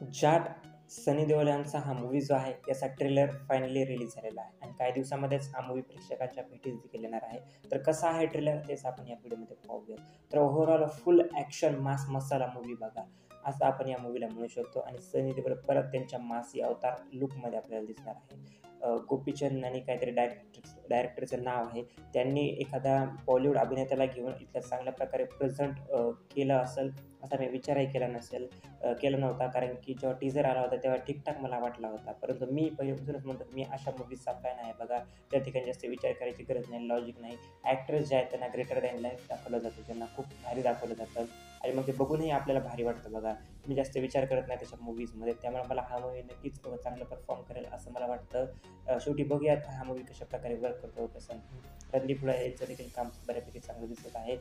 जाट सनी देओल यांचा हा मूव्ही जो आहे याचा ट्रेलर फायनली रिलीज झालेला आहे आणि काही दिवसामध्येच हा मूव्ही प्रेक्षकांच्या भेटीस देखील येणार आहे. तर कसा आहे ट्रेलर तेच आपण या व्हिडिओमध्ये पाहूया. तर ओव्हरऑल फुल ॲक्शन मास मसाला मूव्ही बघा असं आपण या मूव्हीला म्हणू शकतो आणि सनी देओल परत त्यांच्या मासी अवतार लुकमध्ये आपल्याला दिसणार आहे. गोपीचंद यांनी काहीतरी डायरेक्टरचं नाव आहे. त्यांनी एखादा बॉलिवूड अभिनेत्याला घेऊन इतक्या चांगल्या प्रकारे प्रेझेंट केलं असेल असा मी विचारही केला केला नव्हता. कारण की जेव्हा टीझर आला होता तेव्हा ठीकठाक मला वाटला होता. परंतु मी पहिल्यापासूनच म्हणतो मी अशा मूव्हीजचा फॅन आहे बघा. त्या ठिकाणी जास्त विचार करायची गरज नाही, लॉजिक नाही. ॲक्टर्स जे आहेत त्यांना ग्रेटर दॅन लाईफ दाखवलं जातं, त्यांना खूप भारी दाखवलं जातं आणि मग ते बघूनही आपल्याला भारी वाटतं बघा. मी जास्त विचार करत नाही त्याच्या मूव्हीजमध्ये. त्यामुळे मला हा मूव्ही नक्कीच चांगलं परफॉर्म करेल असं मला वाटतं. शेवटी बघूयात हा मूव्ही कशाप्रकारे वर्क करतो कसं नाही. रणदीप हुडा यांचं देखील काम बऱ्यापैकी चांगलं दिसत आहे.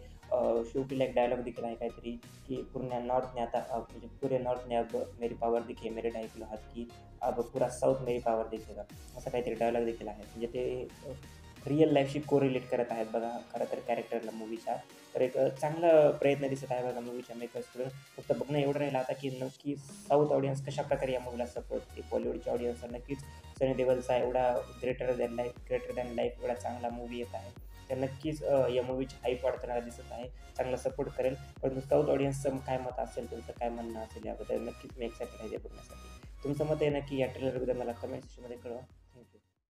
शेवटीला एक डायलॉग देखील आहे काहीतरी कि पूर्ण नॉर्थ ने आता म्हणजे पूरे नॉर्थ ने अब मेरी पावर दिखे मेरे 2.5 किलो हाथ की, अब पूरा साऊथ मेरी पावर दिखेगा, असा काहीतरी डायलॉग देखील आहे. म्हणजे ते रिअल लाईफशी कोरिलेट करत आहेत बघा खरं तर कॅरेक्टरला मूव्हीच्या. तर एक चांगला प्रयत्न दिसत आहे बघा मूव्हीच्या मेकर्सकडून. फक्त बघणं एवढं राहिलं आता की नक्की साऊथ ऑडियन्स कशाप्रकारे या मूव्हीला सपोर्ट करते. बॉलिवूडच्या ऑडियन्सला नक्कीच सनी देओलचा एवढा ग्रेटर दॅन लाईफ एवढा चांगला मूव्ही येत आहे. तर नक्कीच या मूव्हीची हाईप वाढताना दिसत आहे. चांगला सपोर्ट करेल. परंतु साऊथ ऑडियन्सचं काय मत असेल, तुमचं काय म्हणणं असेल याबद्दल नक्कीच मी एक्सायटेड आहे ते बघण्यासाठी. तुमचं मत आहे नक्की या ट्रेलरबद्दल मला कमेंट सेक्शनमध्ये कळवा.